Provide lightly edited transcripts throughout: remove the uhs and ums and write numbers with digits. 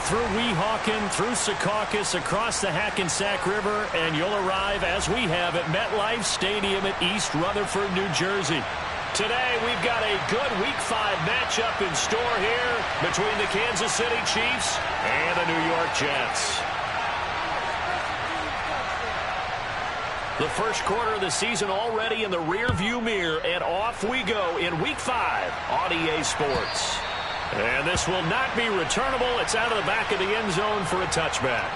through Weehawken, through Secaucus, across the Hackensack River, and you'll arrive, as we have, at MetLife Stadium at East Rutherford, New Jersey. Today, we've got a good Week 5 matchup in store here between the Kansas City Chiefs and the New York Jets. The first quarter of the season already in the rearview mirror, and off we go in Week 5 on EA Sports. And this will not be returnable. It's out of the back of the end zone for a touchback.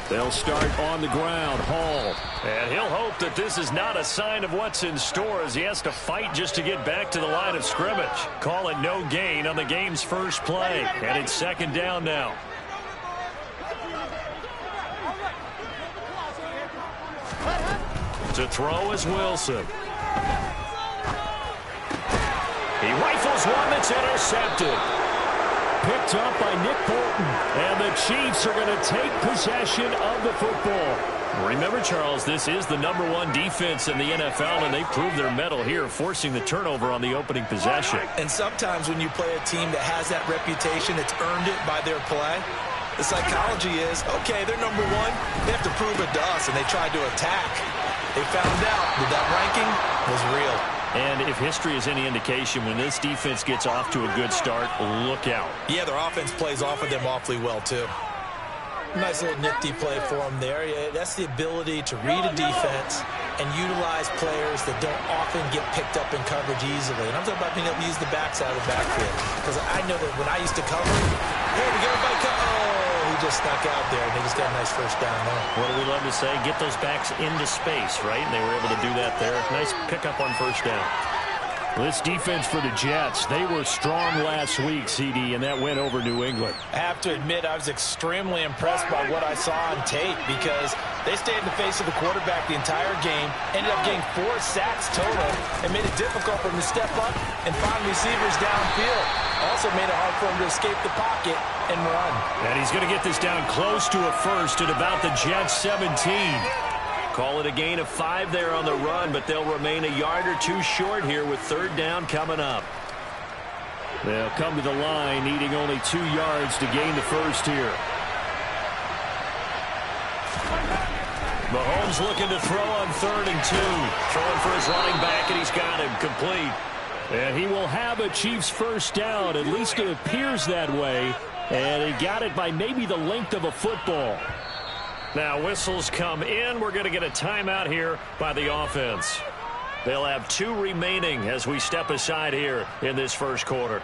They'll start on the ground. Hall. And he'll hope that this is not a sign of what's in store as he has to fight just to get back to the line of scrimmage. Call it no gain on the game's first play. And it's second down now. To throw is Wilson. He rifles one that's intercepted. Picked up by Nick Bolton, and the Chiefs are going to take possession of the football. Remember, Charles, this is the #1 defense in the NFL, and they proved their mettle here, forcing the turnover on the opening possession. And sometimes when you play a team that has that reputation, it's earned it by their play. The psychology is, okay, they're #1, they have to prove it to us, and they tried to attack. They found out that that ranking was real. And if history is any indication, when this defense gets off to a good start, look out. Yeah, their offense plays off of them awfully well, too. Nice little nifty play for them there. Yeah, that's the ability to read a defense and utilize players that don't often get picked up in coverage easily. And I'm talking about being able to use the backs out of the backfield. Because I know that when I used to cover, hey, we got everybody he just snuck out there, and they just got a nice first down there. What do we love to say? Get those backs into space, right? And they were able to do that there. Nice pickup on first down. This defense for the Jets, they were strong last week, CD, and that went over New England. I have to admit, I was extremely impressed by what I saw on tape because they stayed in the face of the quarterback the entire game, ended up getting 4 sacks total, and made it difficult for him to step up and find receivers downfield. Also made it hard for him to escape the pocket and run. And he's going to get this down close to a first at about the Jets' 17. Call it a gain of 5 there on the run, but they'll remain a yard or two short here with third down coming up. They'll come to the line needing only 2 yards to gain the first here. Mahomes looking to throw on 3rd and 2. Throwing for his running back, and he's got him complete. And he will have a Chiefs first down. At least it appears that way. And he got it by maybe the length of a football. Now whistles come in. We're going to get a timeout here by the offense. They'll have 2 remaining as we step aside here in this first quarter.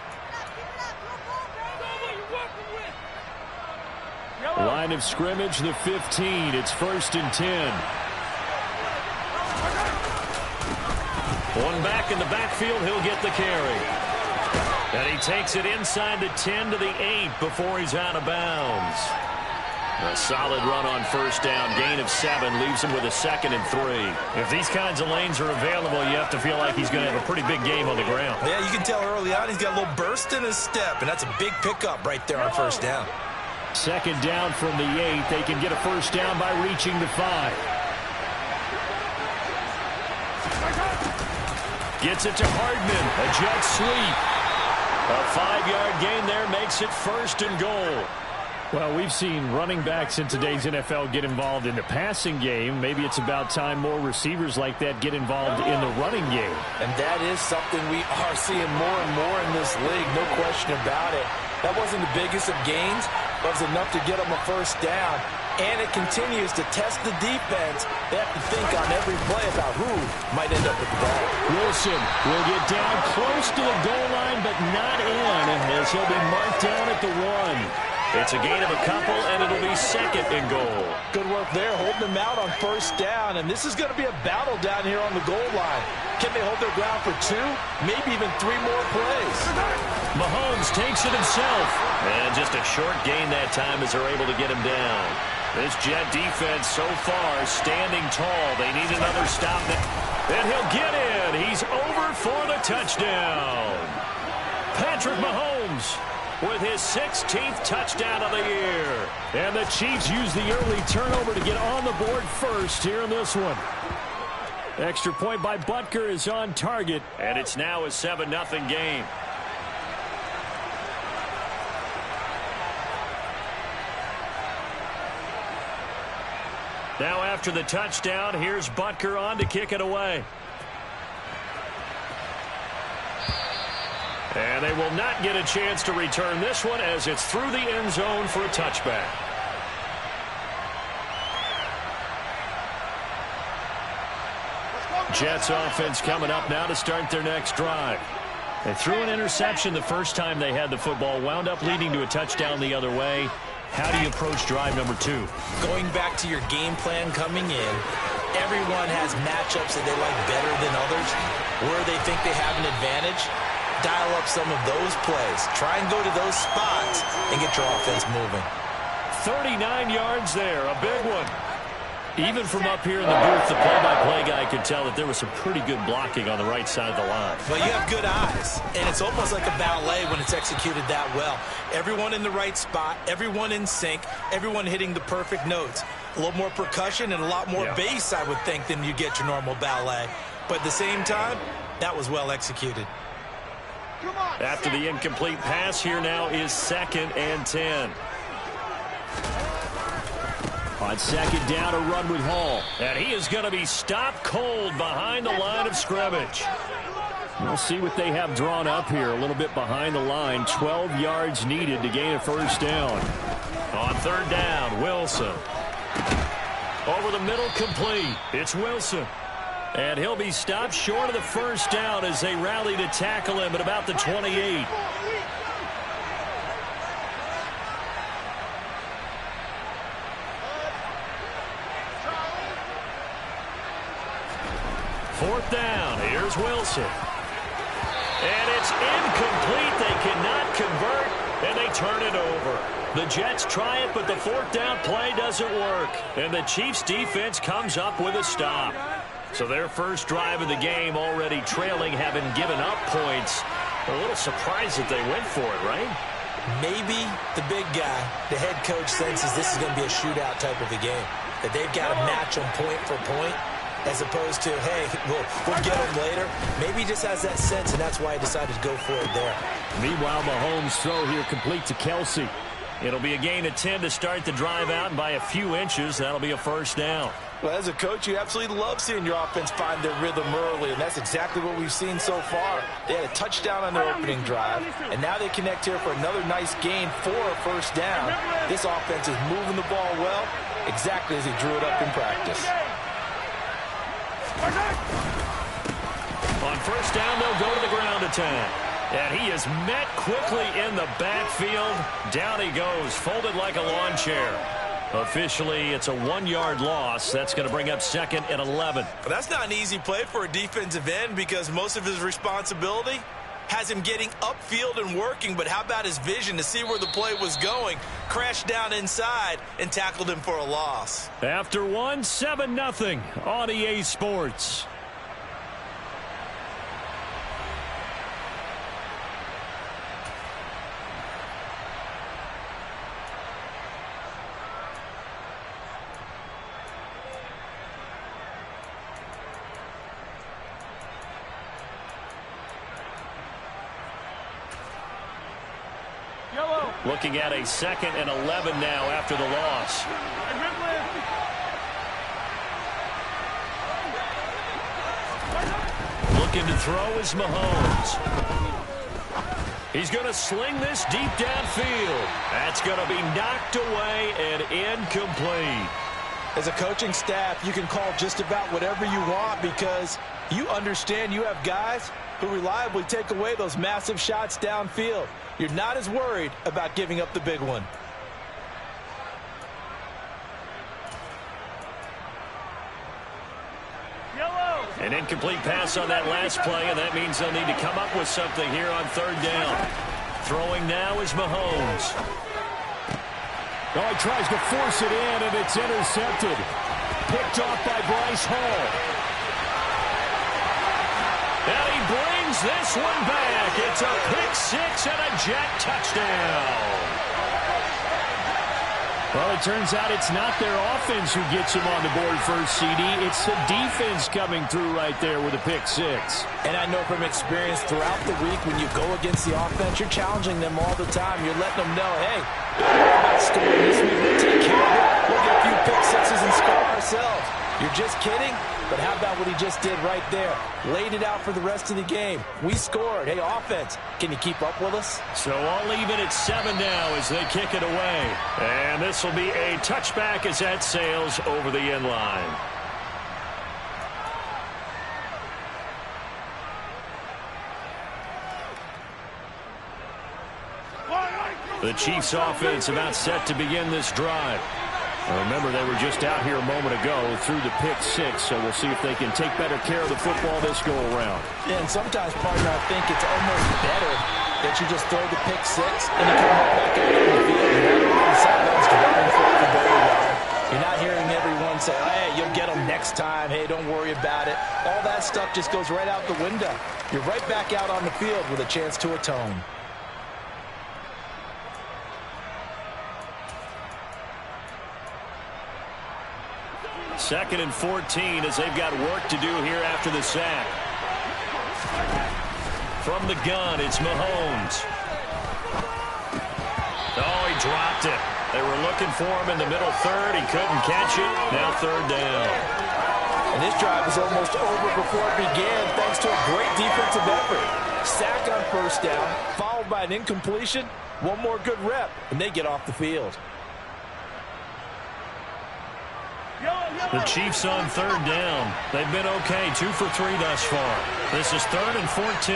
Line of scrimmage, the 15. It's 1st and 10. One back in the backfield. He'll get the carry. And he takes it inside the 10 to the 8 before he's out of bounds. A solid run on first down. Gain of 7 leaves him with a 2nd and 3. If these kinds of lanes are available, you have to feel like he's going to have a pretty big game on the ground. Yeah, you can tell early on he's got a little burst in his step, and that's a big pickup right there on first down. 2nd down from the 8. They can get a first down by reaching the 5. Gets it to Hardman. A jet sweep. A 5-yard gain there makes it 1st and goal. Well, we've seen running backs in today's NFL get involved in the passing game. Maybe it's about time more receivers like that get involved in the running game. And that is something we are seeing more and more in this league, no question about it. That wasn't the biggest of gains, but it was enough to get them a first down. And it continues to test the defense. They have to think on every play about who might end up with the ball. Wilson will get down close to the goal line, but not in, as he'll be marked down at the 1. It's a gain of a couple, and it'll be 2nd and goal. Good work there, holding them out on first down. And this is going to be a battle down here on the goal line. Can they hold their ground for 2, maybe even 3 more plays? Mahomes takes it himself. And just a short gain that time as they're able to get him down. This Jet defense so far standing tall. They need another stop. And he'll get in. He's over for the touchdown. Patrick Mahomes with his 16th touchdown of the year. And the Chiefs use the early turnover to get on the board first here in this one. Extra point by Butker is on target, and it's now a 7-0 game. Now after the touchdown, here's Butker on to kick it away. And they will not get a chance to return this one as it's through the end zone for a touchback. Jets offense coming up now to start their next drive. They threw an interception the first time they had the football, wound up leading to a touchdown the other way. How do you approach drive number 2? Going back to your game plan coming in, everyone has matchups that they like better than others. Where they think they have an advantage, dial up some of those plays. Try and go to those spots and get your offense moving. 39 yards there, a big one. Even from up here in the booth, the play-by-play guy could tell that there was some pretty good blocking on the right side of the line. Well, you have good eyes, and it's almost like a ballet when it's executed that well. Everyone in the right spot, everyone in sync, everyone hitting the perfect notes. A little more percussion and a lot more bass, I would think, than you get your normal ballet. But at the same time, that was well executed. After the incomplete pass, here now is 2nd and 10. On second down, a run with Hall. And he is going to be stopped cold behind the line of scrimmage. We'll see what they have drawn up here. A little bit behind the line. 12 yards needed to gain a first down. On third down, Wilson. Over the middle, complete. It's Wilson. And he'll be stopped short of the first down as they rally to tackle him at about the 28. Fourth down, here's Wilson. And it's incomplete. They cannot convert, and they turn it over. The Jets try it, but the fourth down play doesn't work. And the Chiefs defense comes up with a stop. So their first drive of the game already trailing, having given up points. A little surprised that they went for it, right? Maybe the big guy, the head coach, senses this is going to be a shootout type of a game. That they've got to match them point for point, as opposed to, hey, we'll get them later. Maybe he just has that sense, and that's why he decided to go for it there. Meanwhile, Mahomes' throw here complete to Kelsey. It'll be a gain of 10 to start the drive out, and by a few inches, that'll be a first down. Well, as a coach, you absolutely love seeing your offense find their rhythm early, and that's exactly what we've seen so far. They had a touchdown on their opening drive, and now they connect here for another nice gain for a first down. This offense is moving the ball well, exactly as he drew it up in practice. On first down, they'll go to the ground attack. And he is met quickly in the backfield. Down he goes, folded like a lawn chair. Officially, it's a 1-yard loss. That's going to bring up 2nd and 11. But that's not an easy play for a defensive end because most of his responsibility has him getting upfield and working. But how about his vision to see where the play was going? Crashed down inside and tackled him for a loss. After 7-0 on EA Sports. Looking at a 2nd and 11 now after the loss. Looking to throw is Mahomes. He's going to sling this deep downfield. That's going to be knocked away and incomplete. As a coaching staff, you can call just about whatever you want because you understand you have guys who reliably take away those massive shots downfield. You're not as worried about giving up the big one. An incomplete pass on that last play, and that means they'll need to come up with something here on third down. Throwing now is Mahomes. Oh, he tries to force it in, and it's intercepted. Picked off by Bryce Hall. And he brings this one back. It's a pick six and a Jet touchdown. Well, it turns out it's not their offense who gets them on the board first, CD. It's the defense coming through right there with a pick six. And I know from experience throughout the week when you go against the offense, you're challenging them all the time. You're letting them know, hey, don't worry about scoring this week. We'll take care of it. We'll get a few pick sixes and score ourselves. You're just kidding? But how about what he just did right there? Laid it out for the rest of the game. We scored. Hey, offense, can you keep up with us? So all even at 7 now as they kick it away. And this will be a touchback as that sails over the end line. The Chiefs offense about set to begin this drive. Remember, they were just out here a moment ago through the pick six, so we'll see if they can take better care of the football this go-around. Yeah, and sometimes, partner, I think it's almost better that you just throw the pick six and you come right back out on the field. You're not on the sidelines dwelling for it very well. You're not hearing everyone say, hey, you'll get them next time. Hey, don't worry about it. All that stuff just goes right out the window. You're right back out on the field with a chance to atone. Second and 14 as they've got work to do here after the sack. From the gun, it's Mahomes. Oh, he dropped it. They were looking for him in the middle third. He couldn't catch it. Now third down. And this drive is almost over before it began thanks to a great defensive effort. Sack on first down, followed by an incompletion. One more good rep, and they get off the field. The Chiefs on third down. They've been okay, 2 for 3 thus far. This is third and 14.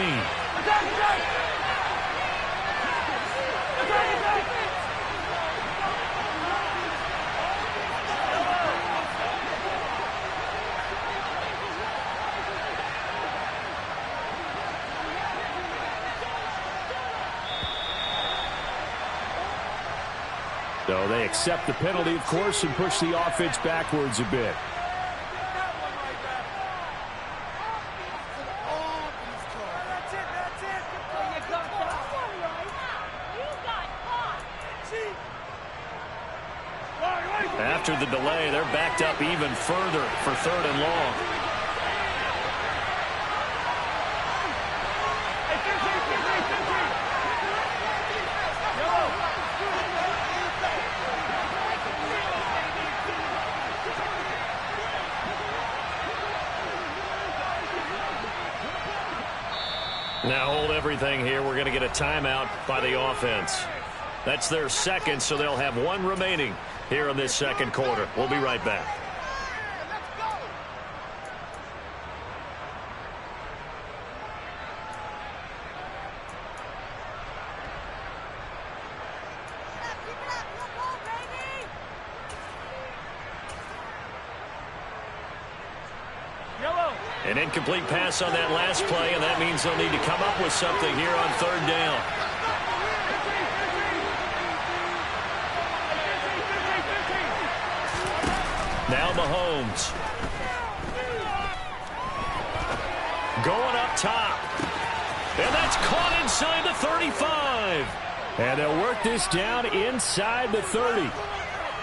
So they accept the penalty, of course, and push the offense backwards a bit. After the delay, they're backed up even further for third and long. Now hold everything here. We're going to get a timeout by the offense. That's their second, so they'll have one remaining here in this second quarter. We'll be right back. An incomplete pass on that last play, and that means they'll need to come up with something here on third down. Now Mahomes. Going up top. And that's caught inside the 35. And they'll work this down inside the 30.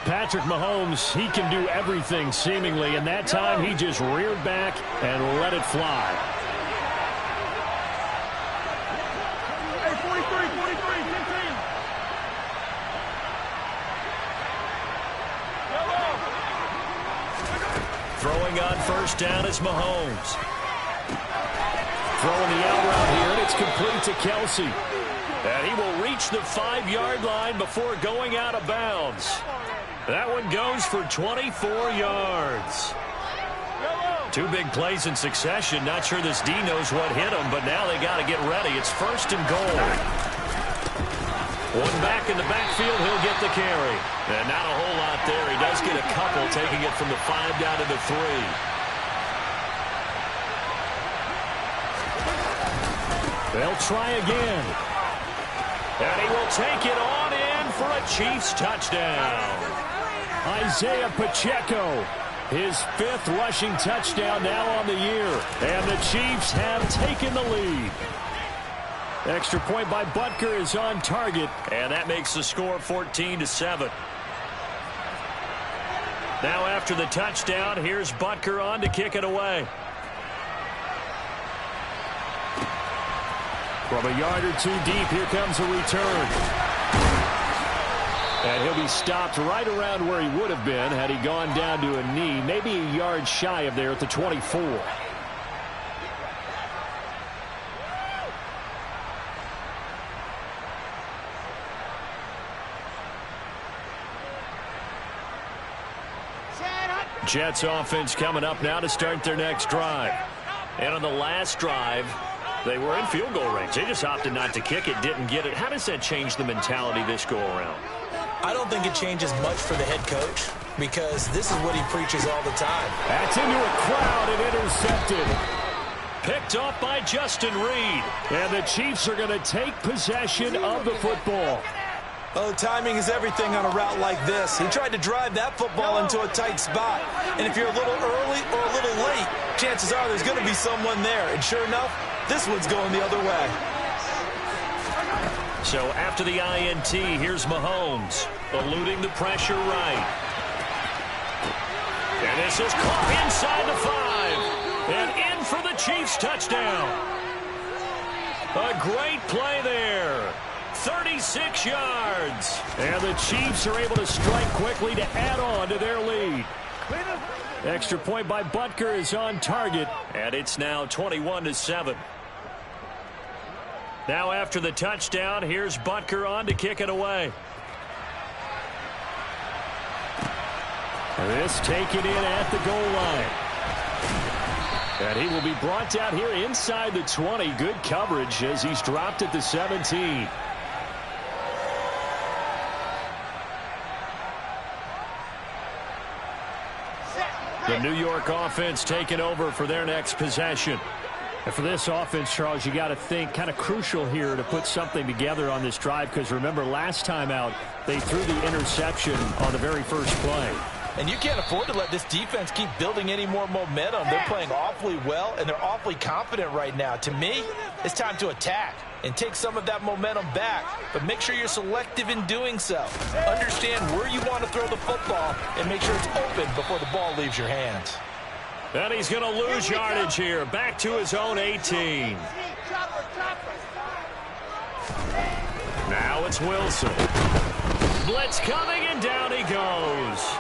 Patrick Mahomes, he can do everything seemingly, and that time he just reared back and let it fly. Hey, 43, 15. Throwing on first down is Mahomes. Throwing the out route here, and it's complete to Kelsey. And he will reach the 5-yard line before going out of bounds. That one goes for 24 yards. Two big plays in succession. Not sure this D knows what hit him, but now they got to get ready. It's first and goal. One back in the backfield, he'll get the carry. And not a whole lot there. He does get a couple, taking it from the 5 down to the 3. They'll try again. And he will take it on in for a Chiefs touchdown. Isaiah Pacheco, his 5th rushing touchdown now on the year. And the Chiefs have taken the lead. Extra point by Butker is on target. And that makes the score 14-7. Now after the touchdown, here's Butker on to kick it away. From a yard or two deep, here comes a return. And he'll be stopped right around where he would have been had he gone down to a knee, maybe a yard shy of there at the 24. Jets offense coming up now to start their next drive. And on the last drive, they were in field goal range. They just opted not to kick it, didn't get it. How does that change the mentality this go around? I don't think it changes much for the head coach because this is what he preaches all the time. That's into a crowd and intercepted. Picked off by Justin Reed. And the Chiefs are going to take possession of the football. Oh, timing is everything on a route like this. He tried to drive that football into a tight spot. And if you're a little early or a little late, chances are there's going to be someone there. And sure enough, this one's going the other way. So after the INT, here's Mahomes, eluding the pressure right. And this is caught inside the 5. And in for the Chiefs touchdown. A great play there. 36 yards. And the Chiefs are able to strike quickly to add on to their lead. Extra point by Butker is on target. And it's now 21-7. Now after the touchdown, here's Butker on to kick it away. This taken in at the goal line. And he will be brought down here inside the 20. Good coverage as he's dropped at the 17. The New York offense taking over for their next possession. And for this offense, Charles, you got to think kind of crucial here to put something together on this drive because remember last time out they threw the interception on the very first play. And you can't afford to let this defense keep building any more momentum. They're playing awfully well, and they're awfully confident right now. To me, it's time to attack and take some of that momentum back, but make sure you're selective in doing so. Understand where you want to throw the football and make sure it's open before the ball leaves your hands. And he's going to lose yardage here. Back to his own 18. Now it's Wilson. Blitz coming, and down he goes.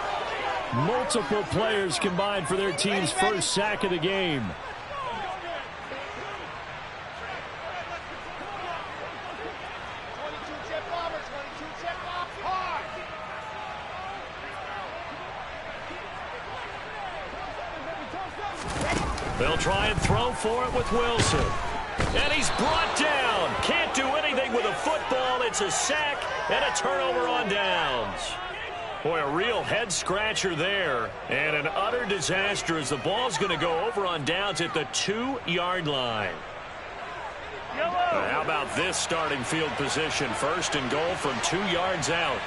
Multiple players combined for their team's first sack of the game. They'll try and throw for it with Wilson. And he's brought down. Can't do anything with a football. It's a sack and a turnover on downs. Boy, a real head-scratcher there. And an utter disaster as the ball's going to go over on downs at the 2-yard line. How about this starting field position? 1st and goal from 2 yards out.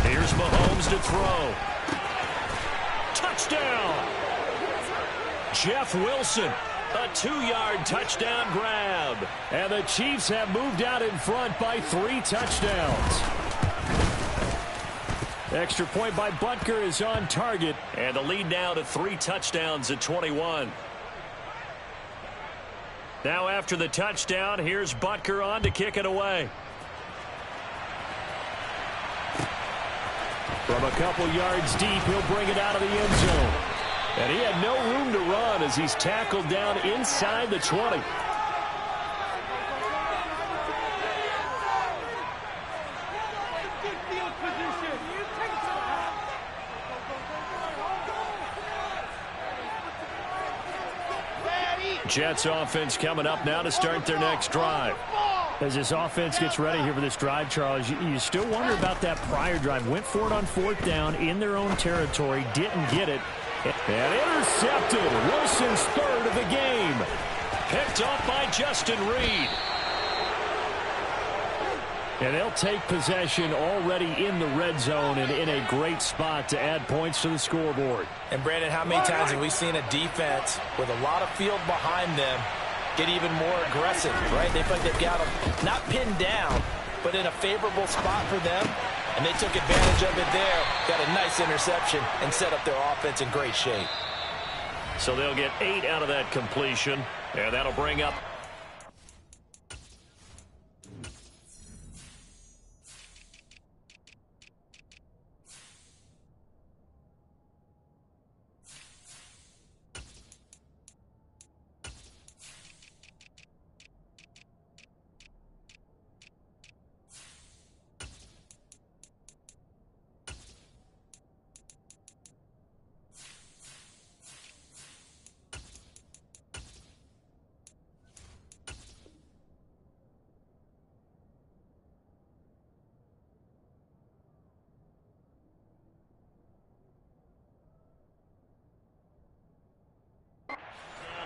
Here's Mahomes to throw. Touchdown! Jeff Wilson. A 2-yard touchdown grab. And the Chiefs have moved out in front by 3 touchdowns. Extra point by Butker is on target. And the lead now to 3 touchdowns at 21. Now after the touchdown, here's Butker on to kick it away. From a couple yards deep, he'll bring it out of the end zone. And he had no room to run as he's tackled down inside the 20. Jets offense coming up now to start their next drive. As this offense gets ready here for this drive, Charles, you still wonder about that prior drive. Went for it on 4th down in their own territory, didn't get it. And intercepted. Wilson's 3rd of the game. Picked off by Justin Reed. And they'll take possession already in the red zone and in a great spot to add points to the scoreboard. And, Brandon, how many times have we seen a defense with a lot of field behind them get even more aggressive, right? They feel like they've got them not pinned down, but in a favorable spot for them. And they took advantage of it there, got a nice interception, and set up their offense in great shape. So they'll get 8 out of that completion, and that'll bring up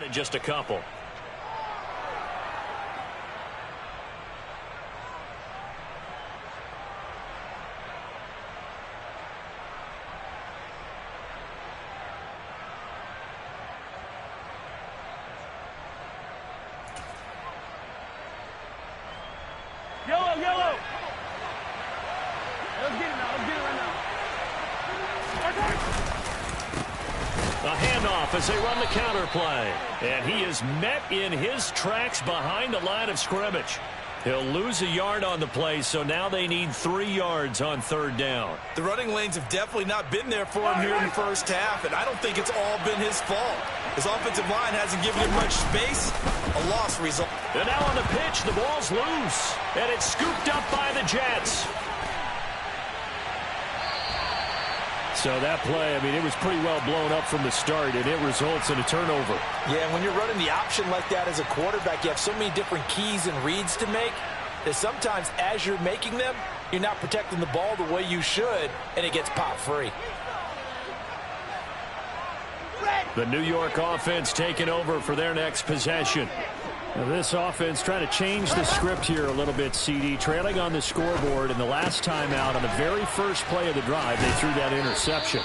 in just a couple. Yellow, yellow. Let's get it now. Let's get it right now. A handoff as they run the counter play. And he is met in his tracks behind the line of scrimmage. He'll lose a yard on the play, so now they need 3 yards on 3rd down. The running lanes have definitely not been there for him here in the first half, and I don't think it's all been his fault. His offensive line hasn't given him much space. A loss result. And now on the pitch, the ball's loose. And it's scooped up by the Jets. So that play, I mean, it was pretty well blown up from the start, and it results in a turnover. Yeah, when you're running the option like that as a quarterback, you have so many different keys and reads to make that sometimes as you're making them, you're not protecting the ball the way you should, and it gets pop free. The New York offense taking over for their next possession. Now this offense trying to change the script here a little bit, CD. Trailing on the scoreboard, and the last time out on the very first play of the drive, they threw that interception.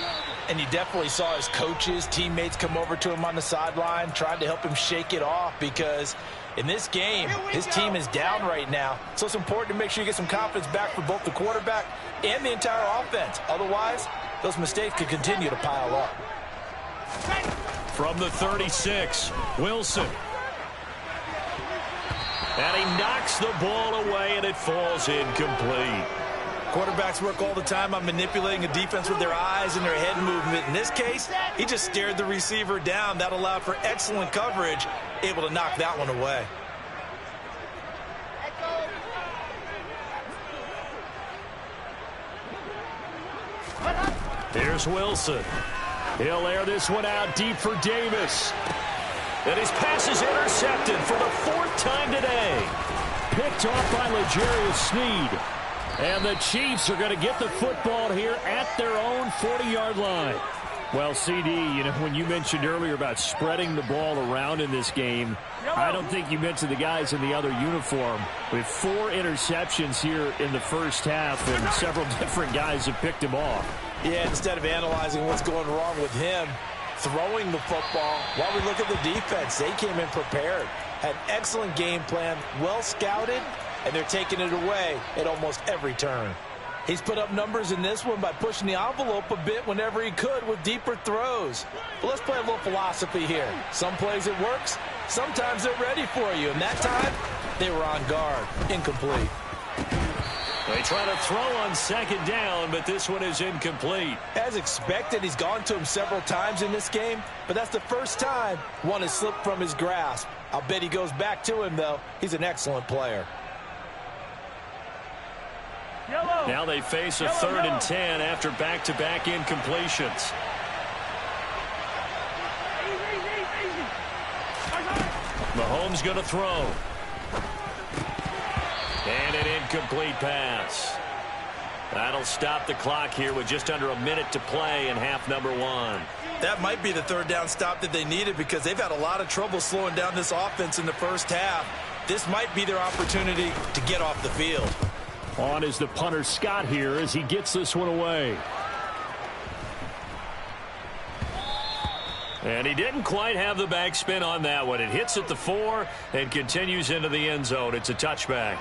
And you definitely saw his coaches, teammates come over to him on the sideline, trying to help him shake it off because in this game, his team is down right now. So it's important to make sure you get some confidence back for both the quarterback and the entire offense. Otherwise, those mistakes could continue to pile up. From the 36, Wilson. And he knocks the ball away, and it falls incomplete. Quarterbacks work all the time on manipulating a defense with their eyes and their head movement. In this case, he just stared the receiver down. That allowed for excellent coverage, able to knock that one away. Here's Wilson. He'll air this one out deep for Davis. And his pass is intercepted for the 4th time today. Picked off by L'Jarius Sneed. And the Chiefs are going to get the football here at their own 40-yard line. Well, CD, you know, when you mentioned earlier about spreading the ball around in this game, I don't think you mentioned the guys in the other uniform. With 4 interceptions here in the first half, and several different guys have picked him off. Yeah, instead of analyzing what's going wrong with him, throwing the football, while we look at the defense, they came in prepared. Had excellent game plan, well scouted, and they're taking it away at almost every turn. He's put up numbers in this one by pushing the envelope a bit whenever he could with deeper throws. But let's play a little philosophy here. Some plays it works, sometimes they're ready for you, and that time they were on guard. Incomplete. They try to throw on 2nd down, but this one is incomplete. As expected, he's gone to him several times in this game, but that's the first time one has slipped from his grasp. I'll bet he goes back to him, though. He's an excellent player. Yellow. Now they face a 3rd and 10 after back-to-back incompletions. Mahomes going to throw. And an incomplete pass. That'll stop the clock here with just under a minute to play in half number 1. That might be the 3rd down stop that they needed because they've had a lot of trouble slowing down this offense in the first half. This might be their opportunity to get off the field. On is the punter Scott here as he gets this one away. And he didn't quite have the backspin on that one. It hits at the 4 and continues into the end zone. It's a touchback.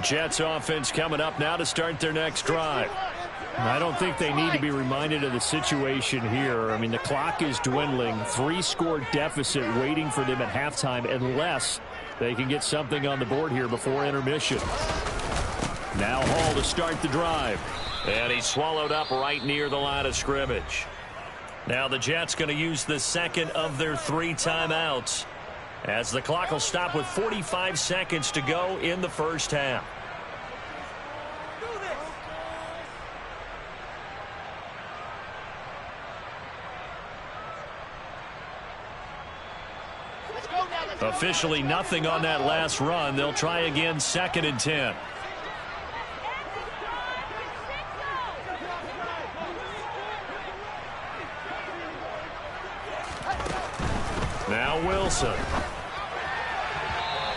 Jets offense coming up now to start their next drive. I don't think they need to be reminded of the situation here. I mean, the clock is dwindling. 3-score deficit waiting for them at halftime unless they can get something on the board here before intermission. Now Hall to start the drive. And he's swallowed up right near the line of scrimmage. Now the Jets going to use the second of their 3 timeouts as the clock will stop with 45 seconds to go in the first half. Officially nothing on that last run. They'll try again, 2nd and 10. Now Wilson.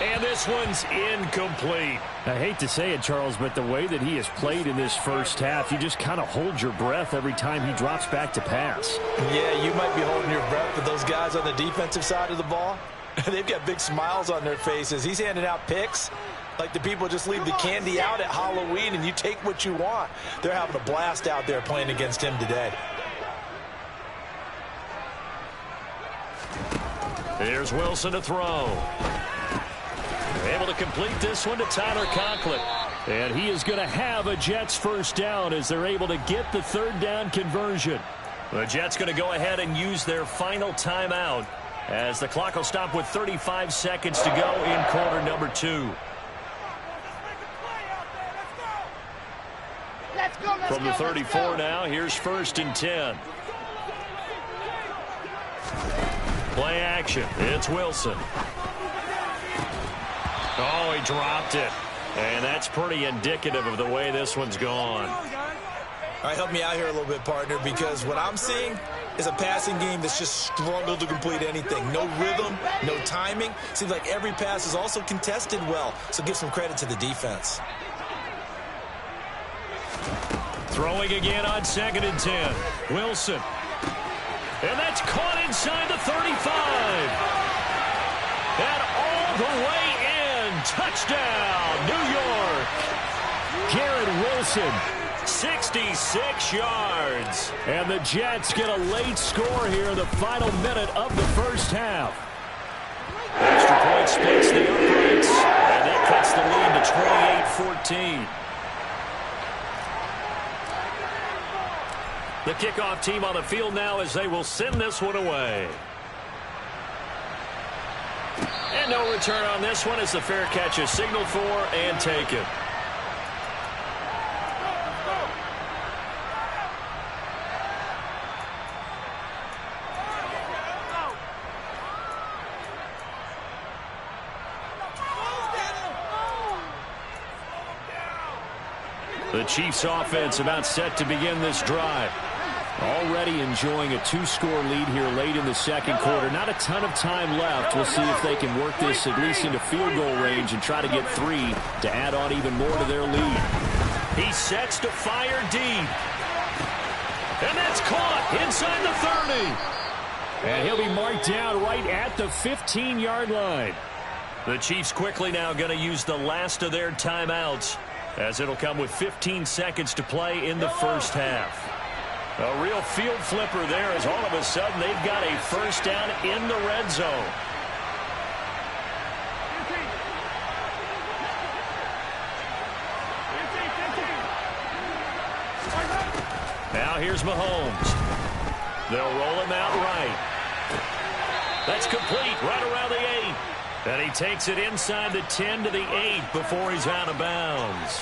And this one's incomplete. I hate to say it, Charles, but the way that he has played in this first half, you just kind of hold your breath every time he drops back to pass. Yeah, you might be holding your breath, but those guys on the defensive side of the ball, they've got big smiles on their faces. He's handing out picks like the people just leave the candy out at Halloween and you take what you want. They're having a blast out there playing against him today. Here's Wilson to throw. Able to complete this one to Tyler Conklin. And he is going to have a Jets first down as they're able to get the 3rd down conversion. The Jets going to go ahead and use their final timeout as the clock will stop with 35 seconds to go in quarter number 2. From the 34 now, here's 1st and 10. Play action. It's Wilson. Oh, he dropped it. And that's pretty indicative of the way this one's gone. All right, help me out here a little bit, partner, because what I'm seeing is a passing game that's just struggled to complete anything. No rhythm, no timing. Seems like every pass is also contested well, so give some credit to the defense. Throwing again on 2nd and 10. Wilson. And that's caught inside the 35. And all the way in. Touchdown, New York. Garrett Wilson, 66 yards. And the Jets get a late score here in the final minute of the first half. Extra point splits the uprights. And that cuts the lead to 28-14. The kickoff team on the field now as they will send this one away. And no return on this one as the fair catch is signaled for and taken. The Chiefs offense about set to begin this drive. Already enjoying a 2-score lead here late in the second quarter. Not a ton of time left. We'll see if they can work this at least into field goal range and try to get 3 to add on even more to their lead. He sets to fire deep. And that's caught inside the 30. And he'll be marked down right at the 15-yard line. The Chiefs quickly now going to use the last of their timeouts as it'll come with 15 seconds to play in the first half. A real field flipper there as all of a sudden they've got a first down in the red zone. Now here's Mahomes. They'll roll him out right. That's complete right around the 8. And he takes it inside the 10 to the 8 before he's out of bounds.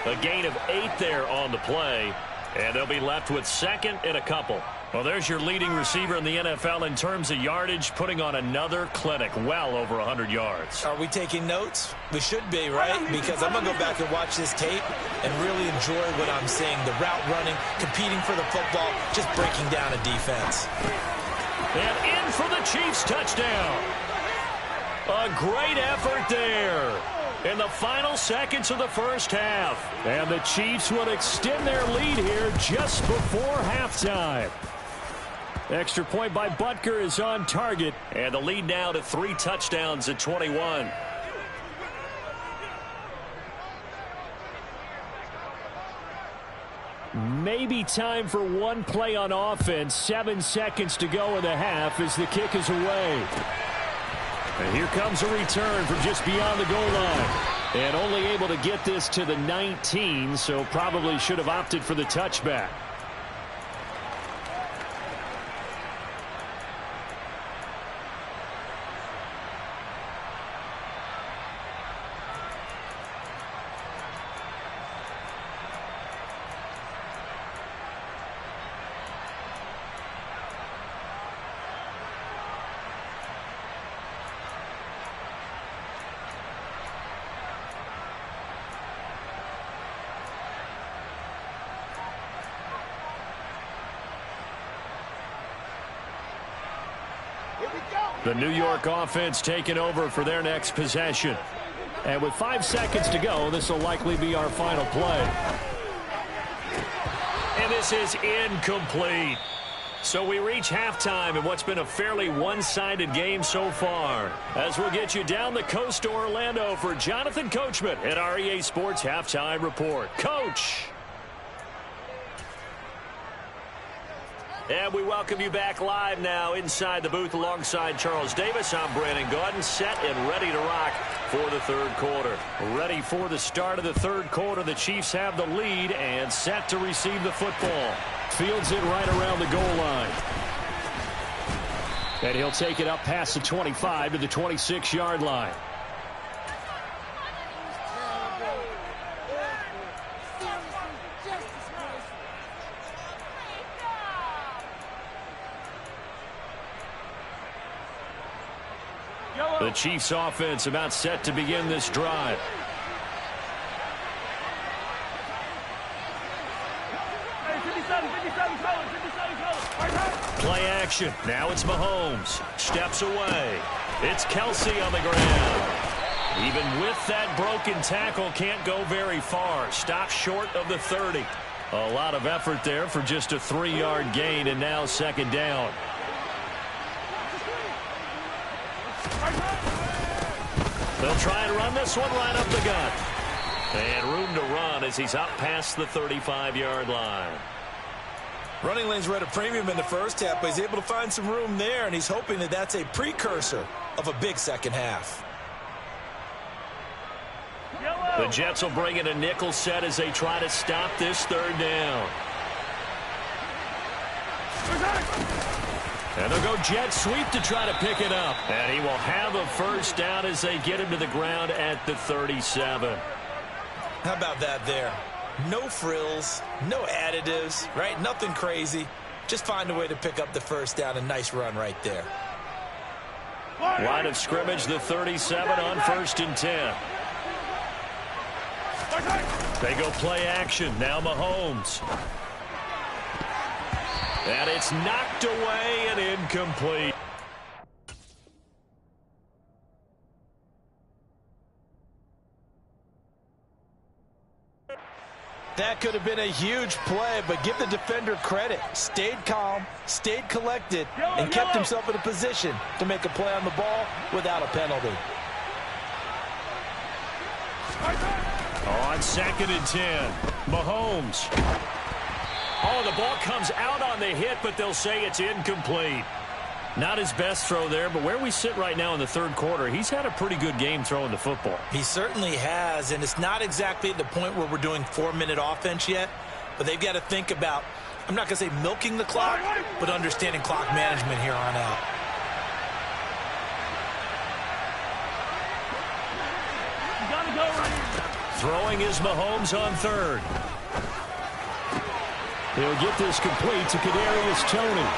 A gain of 8 there on the play. And they'll be left with 2nd and a couple. Well, there's your leading receiver in the NFL in terms of yardage, putting on another clinic, well over 100 yards. Are we taking notes? We should be, right? Because I'm going to go back and watch this tape and really enjoy what I'm seeing. The route running, competing for the football, just breaking down a defense. And in for the Chiefs touchdown. A great effort there in the final seconds of the first half. And the Chiefs would extend their lead here just before halftime. Extra point by Butker is on target. And the lead now to 3 touchdowns at 21. Maybe time for one play on offense. 7 seconds to go in the half as the kick is away. And here comes a return from just beyond the goal line. And only able to get this to the 19, so probably should have opted for the touchback. The New York offense taking over for their next possession. And with 5 seconds to go, this will likely be our final play. And this is incomplete. So we reach halftime in what's been a fairly one-sided game so far. As we'll get you down the coast to Orlando for Jonathan Coachman at our EA Sports Halftime Report. Coach! And we welcome you back live now inside the booth alongside Charles Davis. I'm Brandon Gaudin, set and ready to rock for the third quarter. Ready for the start of the third quarter. The Chiefs have the lead and set to receive the football. Fields it right around the goal line. And he'll take it up past the 25 to the 26-yard line. The Chiefs offense about set to begin this drive. Play action. Now it's Mahomes. Steps away. It's Kelsey on the ground. Even with that broken tackle, can't go very far. Stops short of the 30. A lot of effort there for just a 3-yard gain, and now second down. They'll try and run this one right up the gut. And room to run as he's up past the 35-yard line. Running lanes were at a premium in the first half, but he's able to find some room there, and he's hoping that that's a precursor of a big second half. The Jets will bring in a nickel set as they try to stop this third down. And they'll go jet sweep to try to pick it up. And he will have a first down as they get him to the ground at the 37. How about that there? No frills, no additives, right? Nothing crazy. Just find a way to pick up the first down. A nice run right there. Line of scrimmage, the 37 on 1st and 10. They go play action. Now Mahomes. And it's knocked away and incomplete. That could have been a huge play, but give the defender credit. Stayed calm, stayed collected, and kept himself in a position to make a play on the ball without a penalty. On 2nd and 10, Mahomes. Oh, the ball comes out on the hit, but they'll say it's incomplete. Not his best throw there, but where we sit right now in the third quarter, he's had a pretty good game throwing the football. He certainly has, and it's not exactly at the point where we're doing 4-minute offense yet, but they've got to think about, I'm not going to say milking the clock, but understanding clock management here on out. You gotta go right here. Throwing is Mahomes on 3rd. He'll get this complete to Kadarius Toney.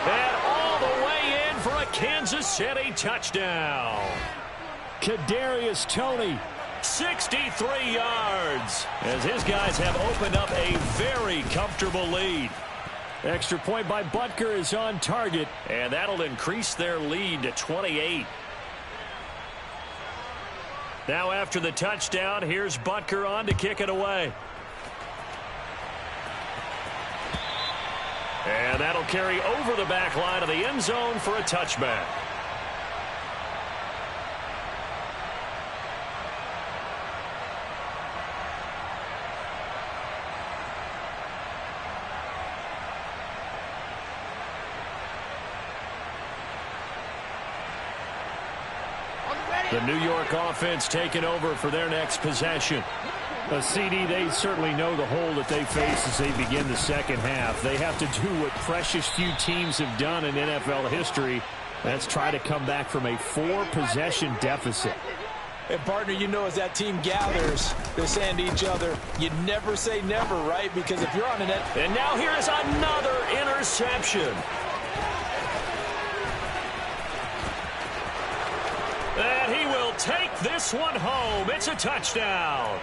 And all the way in for a Kansas City touchdown. Kadarius Toney, 63 yards, as his guys have opened up a very comfortable lead. Extra point by Butker is on target, and that'll increase their lead to 28. Now after the touchdown, here's Butker on to kick it away. And that'll carry over the back line of the end zone for a touchback. The New York offense taking over for their next possession. CD, they certainly know the hole that they face as they begin the second half. They have to do what precious few teams have done in NFL history. That's try to come back from a 4-possession deficit. And, partner, you know as that team gathers, they're saying to each other, you never say never, right? Because if you're on an... And now here's another interception. And he will take this one home. It's a touchdown.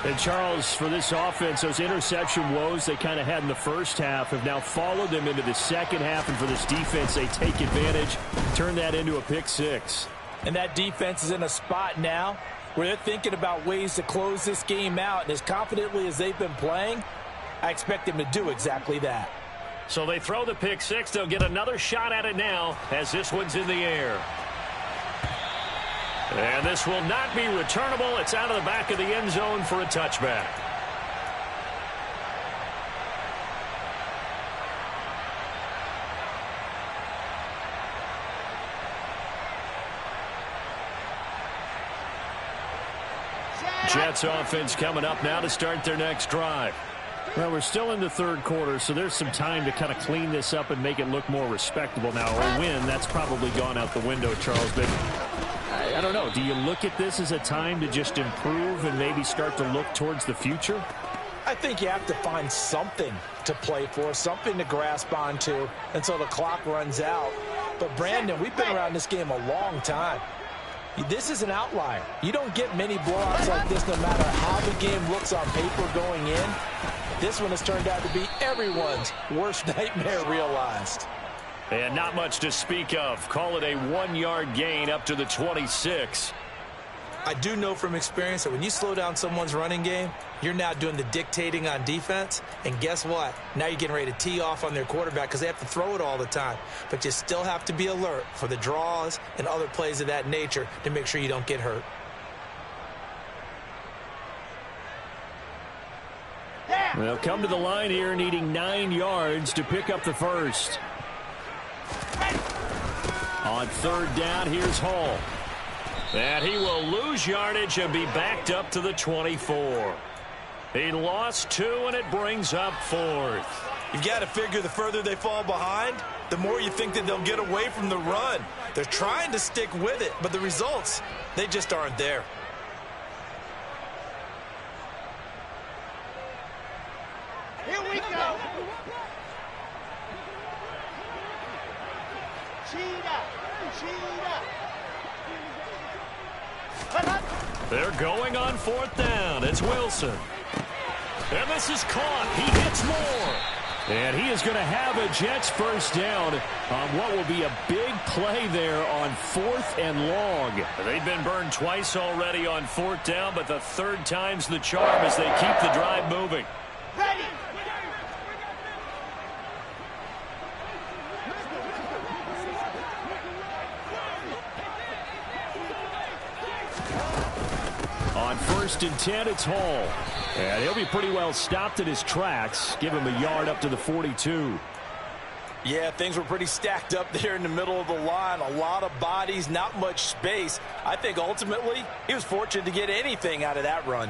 And, Charles, for this offense, those interception woes they kind of had in the first half have now followed them into the second half. And for this defense, they take advantage, turn that into a pick six. And that defense is in a spot now where they're thinking about ways to close this game out. And as confidently as they've been playing, I expect them to do exactly that. So they throw the pick six. They'll get another shot at it now as this one's in the air. And this will not be returnable. It's out of the back of the end zone for a touchback. Jets offense coming up now to start their next drive. Well, we're still in the third quarter, so there's some time to kind of clean this up and make it look more respectable. Now, a win, that's probably gone out the window, Charles, but I don't know. Do you look at this as a time to just improve and maybe start to look towards the future? I think you have to find something to play for, something to grasp onto until the clock runs out. But, Brandon, we've been around this game a long time. This is an outlier. You don't get many blowouts like this no matter how the game looks on paper going in. This one has turned out to be everyone's worst nightmare realized. And not much to speak of. Call it a 1-yard gain up to the 26. I do know from experience that when you slow down someone's running game, you're now doing the dictating on defense. And guess what? Now you're getting ready to tee off on their quarterback because they have to throw it all the time. But you still have to be alert for the draws and other plays of that nature to make sure you don't get hurt. They'll come to the line here needing 9 yards to pick up the first. On third down, here's Hall. And he will lose yardage and be backed up to the 24. He lost 2, and it brings up 4th. You've got to figure the further they fall behind, the more you think that they'll get away from the run. They're trying to stick with it, but the results, they just aren't there. Here we go. They're going on 4th down. It's Wilson. And this is caught. He hits more. And he is going to have a Jets first down on what will be a big play there on 4th and long. They've been burned twice already on 4th down, but the third time's the charm as they keep the drive moving. Ready. On 1st and 10, it's Hall. And he'll be pretty well stopped in his tracks. Give him a yard up to the 42. Yeah, things were pretty stacked up there in the middle of the line. A lot of bodies, not much space. I think ultimately he was fortunate to get anything out of that run.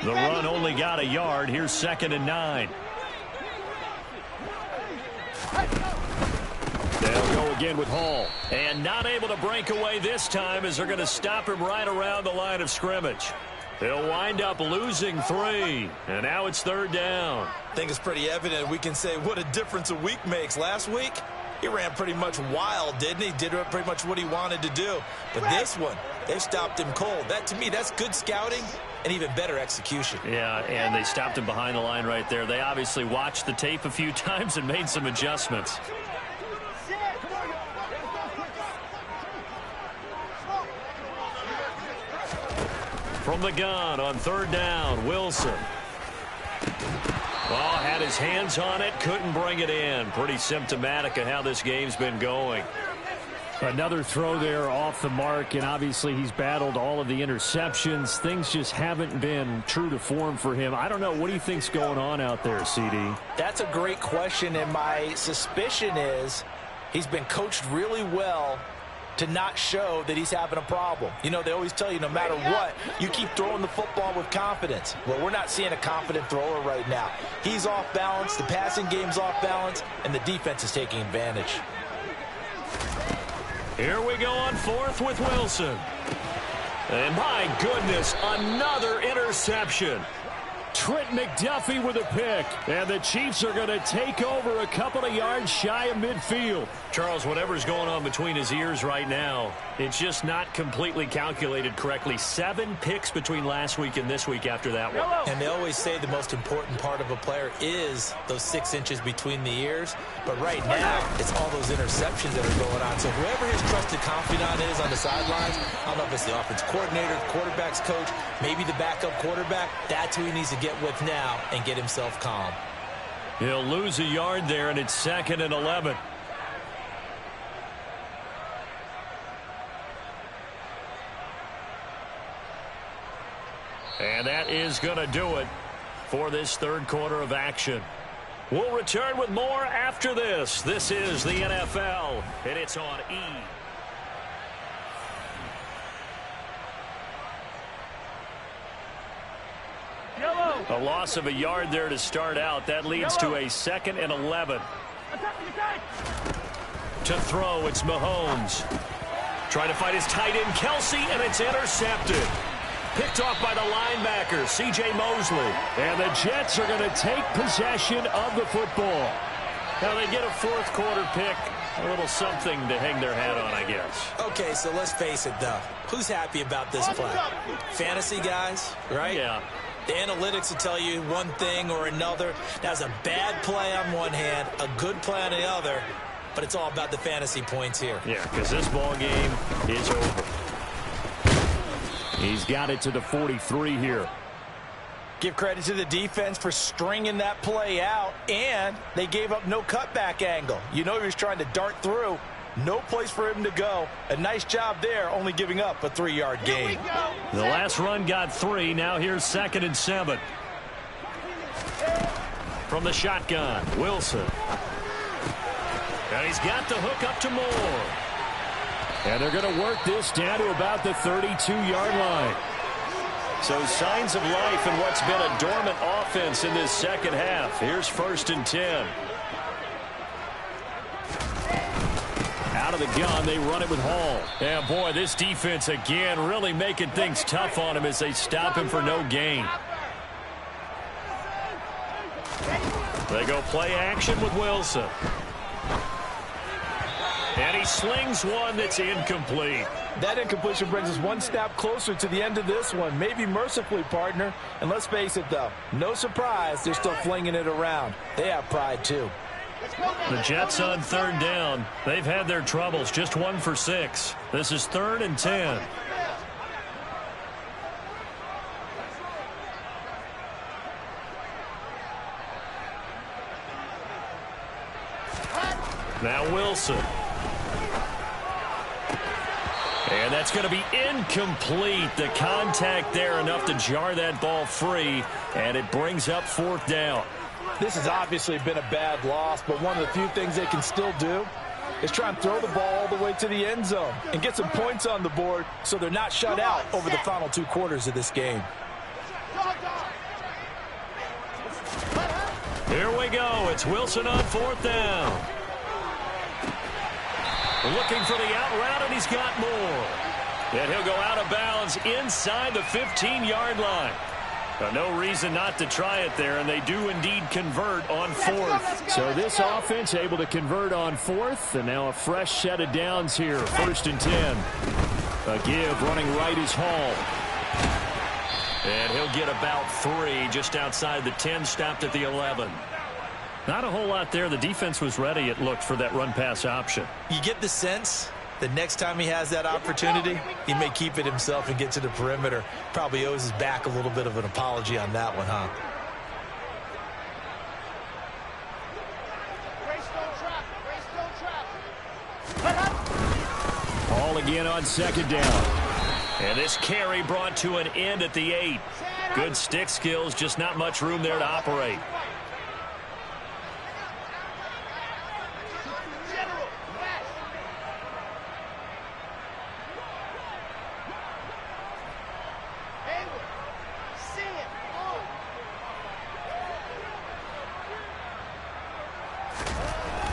The run only got a yard. Here's 2nd and 9. They'll go again with Hall. And not able to break away this time as they're going to stop him right around the line of scrimmage. He'll wind up losing 3. And now it's 3rd down. I think it's pretty evident we can say what a difference a week makes. Last week, he ran pretty much wild, didn't he? Did pretty much what he wanted to do. But this one, they stopped him cold. That, to me, that's good scouting and even better execution. Yeah, and they stopped him behind the line right there. They obviously watched the tape a few times and made some adjustments. From the gun on third down, Wilson. Well, had his hands on it, couldn't bring it in. Pretty symptomatic of how this game's been going. Another throw there off the mark, and obviously he's battled all of the interceptions. Things just haven't been true to form for him. I don't know. What do you think's going on out there, CD? That's a great question, and my suspicion is he's been coached really well to not show that he's having a problem. You know, they always tell you no matter what, you keep throwing the football with confidence. Well, we're not seeing a confident thrower right now. He's off balance, the passing game's off balance, and the defense is taking advantage. Here we go on fourth with Wilson. And my goodness, another interception. Trent McDuffie with a pick. And the Chiefs are going to take over a couple of yards shy of midfield. Charles, whatever's going on between his ears right now, it's just not completely calculated correctly. 7 picks between last week and this week after that one. And they always say the most important part of a player is those 6 inches between the ears. But right now, it's all those interceptions that are going on. So whoever his trusted confidant is on the sidelines, I don't know if it's the offense coordinator, the quarterback's coach, maybe the backup quarterback, that's who he needs to get with now and get himself calm. He'll lose a yard there, and it's 2nd and 11. And that is going to do it for this third quarter of action. We'll return with more after this. This is the NFL, and it's on E! A loss of a yard there to start out. That leads to a 2nd and 11. To throw, it's Mahomes. Trying to fight his tight end, Kelsey, and it's intercepted. Picked off by the linebacker, C.J. Mosley. And the Jets are going to take possession of the football. Now they get a fourth quarter pick. A little something to hang their hat on, I guess. Okay, so let's face it, though. Who's happy about this play? Fantasy guys, right? Yeah. The analytics will tell you one thing or another. That's a bad play on one hand, a good play on the other, but it's all about the fantasy points here. Yeah, because this ball game is over. He's got it to the 43 here. Give credit to the defense for stringing that play out, and they gave up no cutback angle. You know he was trying to dart through. No place for him to go. A nice job there, only giving up a 3-yard gain. The last run got 3. Now here's 2nd and 7. From the shotgun, Wilson. And he's got the hook up to Moore. And they're going to work this down to about the 32-yard line. So signs of life in what's been a dormant offense in this second half. Here's 1st and 10. Out of the gun, they run it with Hall. Yeah, boy, this defense again really making things tough on him as they stop him for no gain. They go play action with Wilson. And he slings one that's incomplete. That incompletion brings us one step closer to the end of this one. Maybe mercifully, partner. And let's face it, though, no surprise, they're still flinging it around. They have pride, too. The Jets on third down. They've had their troubles. Just 1 for 6. This is 3rd and 10. Now Wilson. And that's going to be incomplete. The contact there enough to jar that ball free. And it brings up 4th down. This has obviously been a bad loss, but one of the few things they can still do is try and throw the ball all the way to the end zone and get some points on the board so they're not shut out over the final 2 quarters of this game. Here we go. It's Wilson on 4th down. Looking for the out route, and he's got more. And he'll go out of bounds inside the 15-yard line. No reason not to try it there, and they do indeed convert on 4th. So this offense able to convert on 4th, and now a fresh set of downs here. 1st and 10. A give running right is Hall. And he'll get about 3 just outside the 10, stopped at the 11. Not a whole lot there. The defense was ready, it looked, for that run-pass option. You get the sense that next time he has that opportunity, he may keep it himself and get to the perimeter. Probably owes his back a little bit of an apology on that one, huh? Ball again on second down. And this carry brought to an end at the 8. Good stick skills, just not much room there to operate.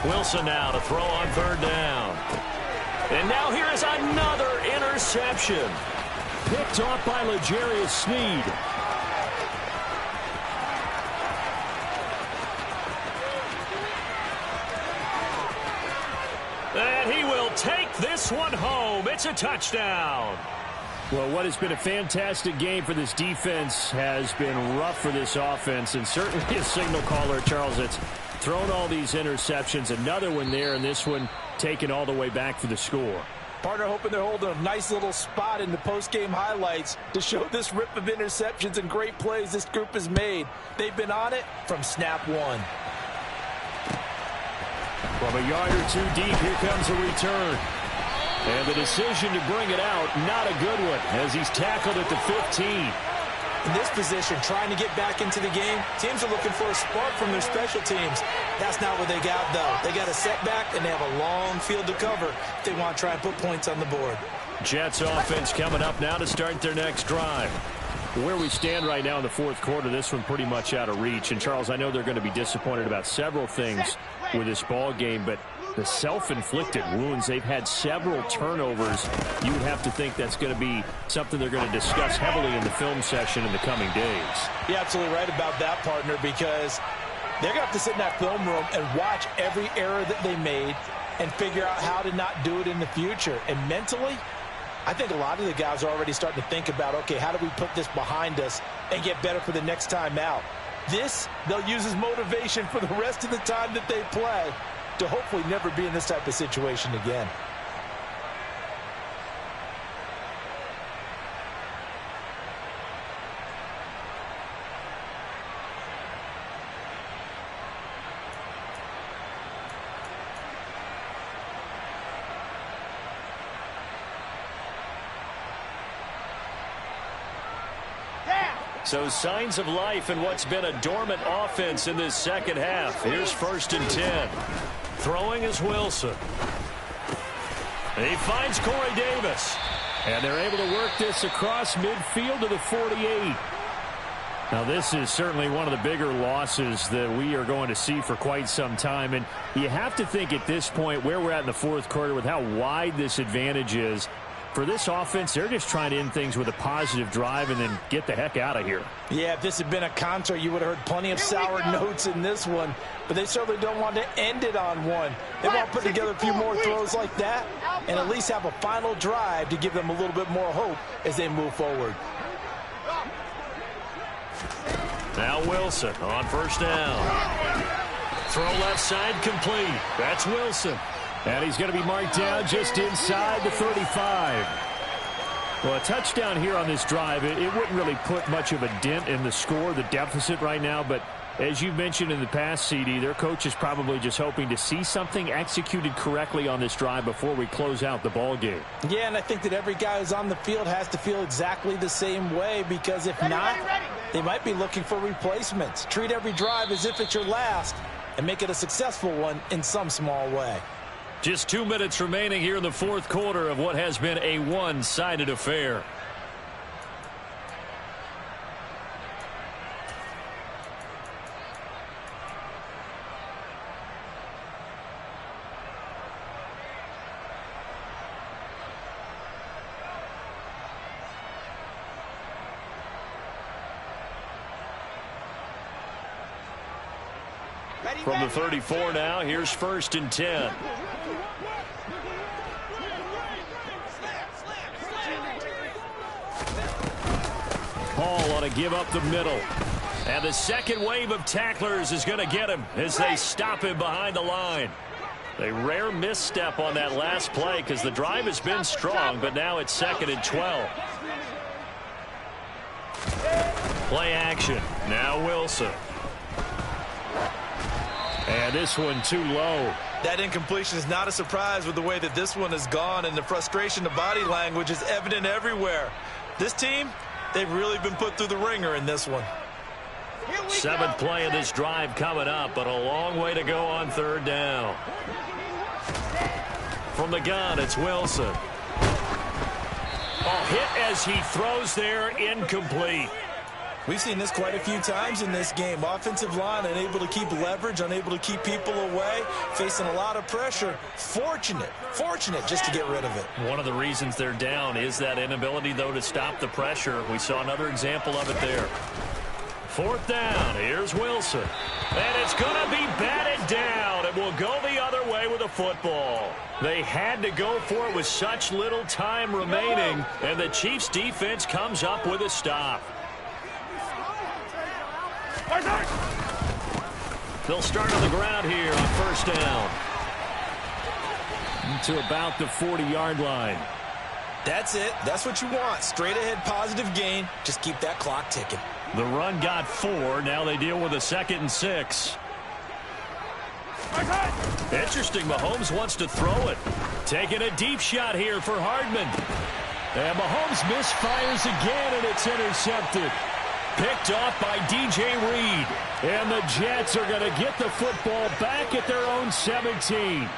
Wilson now to throw on third down. And now here is another interception. Picked off by L'Jarius Sneed. And he will take this one home. It's a touchdown. Well, what has been a fantastic game for this defense has been rough for this offense, and certainly a signal caller, Charles, that's thrown all these interceptions. Another one there, and this one taken all the way back for the score. Partner hoping they're holding a nice little spot in the post-game highlights to show this rip of interceptions and great plays this group has made. They've been on it from snap one. From a yard or 2 deep, here comes a return. And the decision to bring it out, not a good one, as he's tackled at the 15. In this position, trying to get back into the game, teams are looking for a spark from their special teams. That's not what they got, though. They got a setback, and they have a long field to cover if they want to try and put points on the board. Jets offense coming up now to start their next drive. Where we stand right now in the fourth quarter, this one pretty much out of reach. And, Charles, I know they're going to be disappointed about several things with this ball game, but the self-inflicted wounds, they've had several turnovers. You would have to think that's going to be something they're going to discuss heavily in the film session in the coming days. You're absolutely right about that, partner, because they're going to have to sit in that film room and watch every error that they made and figure out how to not do it in the future. And mentally, I think a lot of the guys are already starting to think about, okay, how do we put this behind us and get better for the next time out? This, they'll use as motivation for the rest of the time that they play to hopefully never be in this type of situation again. So signs of life in what's been a dormant offense in this second half. Here's 1st and 10. Throwing is Wilson. He finds Corey Davis. And they're able to work this across midfield to the 48. Now, this is certainly one of the bigger losses that we are going to see for quite some time. And you have to think at this point where we're at in the fourth quarter with how wide this advantage is, for this offense, they're just trying to end things with a positive drive and then get the heck out of here. Yeah, if this had been a concert, you would have heard plenty of sour notes in this one. But they certainly don't want to end it on one. They want to put together a few more throws like that and at least have a final drive to give them a little bit more hope as they move forward. Now Wilson on 1st down. Throw left side complete. That's Wilson. And he's going to be marked down just inside the 35. Well, a touchdown here on this drive, it wouldn't really put much of a dent in the score, the deficit right now. But as you mentioned in the past, CD, their coach is probably just hoping to see something executed correctly on this drive before we close out the ball game. Yeah, and I think that every guy who's on the field has to feel exactly the same way, because if not, they might be looking for replacements. Treat every drive as if it's your last and make it a successful one in some small way. Just 2 minutes remaining here in the fourth quarter of what has been a one-sided affair. From the 34 now, here's 1st and 10. call on a give up the middle. And the second wave of tacklers is going to get him as they stop him behind the line. A rare misstep on that last play because the drive has been strong, but now it's 2nd and 12. Play action. Now Wilson. And this one too low. That incompletion is not a surprise with the way that this one has gone, and the frustration of body language is evident everywhere. This team, they've really been put through the ringer in this one. 7th play of this drive coming up, but a long way to go on 3rd down. From the gun, it's Wilson. Hit as he throws there, incomplete. We've seen this quite a few times in this game. Offensive line unable to keep leverage, unable to keep people away, facing a lot of pressure. Fortunate just to get rid of it. One of the reasons they're down is that inability, though, to stop the pressure. We saw another example of it there. 4th down. Here's Wilson. And it's going to be batted down. It will go the other way with a football. They had to go for it with such little time remaining, and the Chiefs' defense comes up with a stop. They'll start on the ground here on 1st down. To about the 40-yard line. That's it. That's what you want. Straight ahead positive gain. Just keep that clock ticking. The run got 4. Now they deal with a 2nd and 6. Interesting. Mahomes wants to throw it. Taking a deep shot here for Hardman. And Mahomes misfires again, and it's intercepted. Picked off by DJ Reed. And the Jets are going to get the football back at their own 17.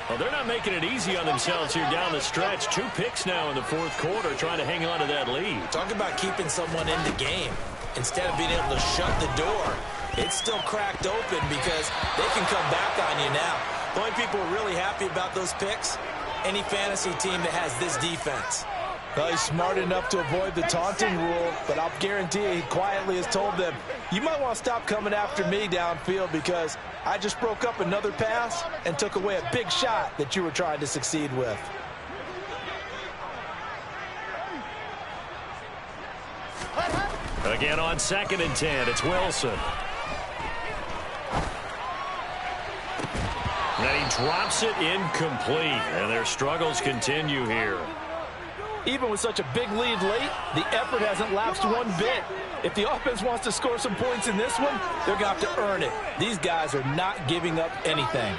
Well, they're not making it easy on themselves here down the stretch. 2 picks now in the 4th quarter trying to hang on to that lead. Talk about keeping someone in the game. Instead of being able to shut the door, it's still cracked open because they can come back on you now. The only people who are really happy about those picks, any fantasy team that has this defense. Well, he's smart enough to avoid the taunting rule, but I'll guarantee you he quietly has told them, you might want to stop coming after me downfield because I just broke up another pass and took away a big shot that you were trying to succeed with. Again on 2nd and 10, it's Wilson. And he drops it incomplete, and their struggles continue here. Even with such a big lead late, the effort hasn't lapsed one bit. If the offense wants to score some points in this one, they're going to have to earn it. These guys are not giving up anything.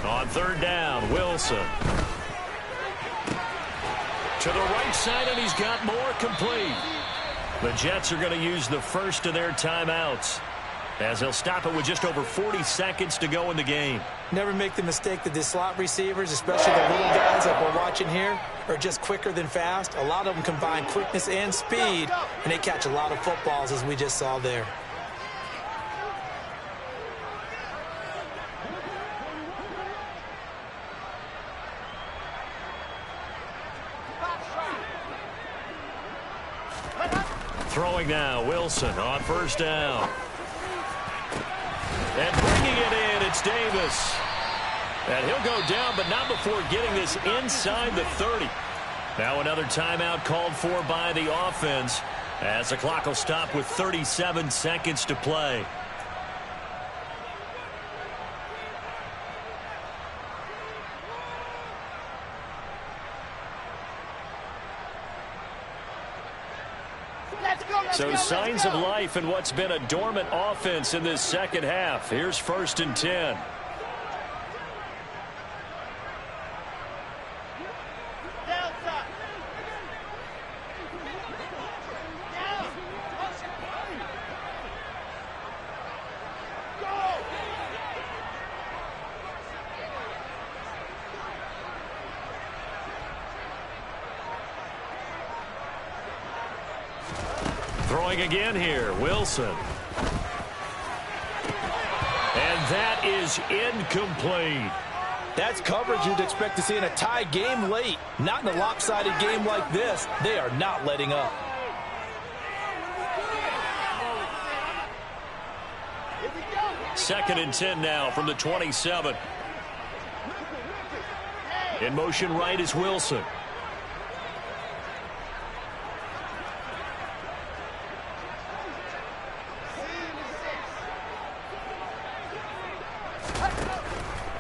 On 3rd down, Wilson. To the right side, and he's got more complete. The Jets are going to use the first of their timeouts, as they'll stop it with just over 40 seconds to go in the game. Never make the mistake that the slot receivers, especially the little guys like we're watching here, are just quicker than fast. A lot of them combine quickness and speed, and they catch a lot of footballs, as we just saw there. Throwing now, Wilson on 1st down. And bringing it in, it's Davis. And he'll go down, but not before getting this inside the 30. Now another timeout called for by the offense, as the clock will stop with 37 seconds to play. So signs of life in what's been a dormant offense in this 2nd half. Here's 1st and 10. Throwing again here, Wilson. And that is incomplete. That's coverage you'd expect to see in a tie game late. Not in a lopsided game like this. They are not letting up. Second and 10 now from the 27. In motion right is Wilson.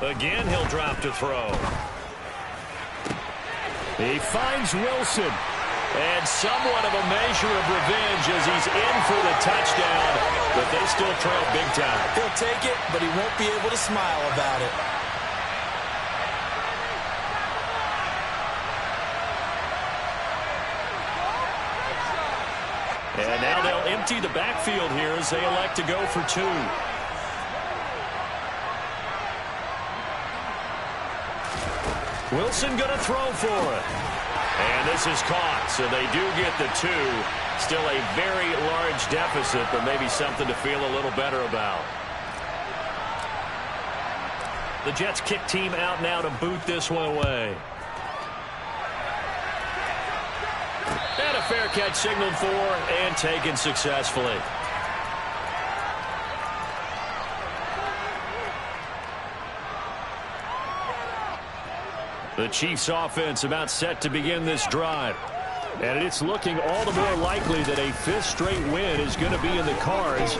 Again, he'll drop to throw. He finds Wilson. And somewhat of a measure of revenge as he's in for the touchdown. But they still trail big time. He'll take it, but he won't be able to smile about it. And now they'll empty the backfield here as they elect to go for 2. Wilson going to throw for it. And this is caught, so they do get the 2. Still a very large deficit, but maybe something to feel a little better about. The Jets kick team out now to boot this one away. And a fair catch signaled for and taken successfully. The Chiefs offense about set to begin this drive. And it's looking all the more likely that a 5th straight win is going to be in the cards.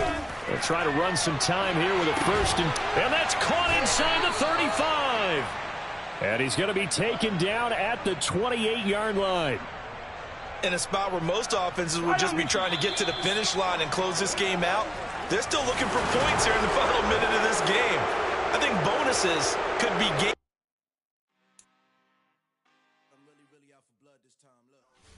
They'll try to run some time here with a first and that's caught inside the 35. And he's going to be taken down at the 28-yard line. In a spot where most offenses would just be trying to get to the finish line and close this game out, they're still looking for points here in the final minute of this game. I think bonuses could be game.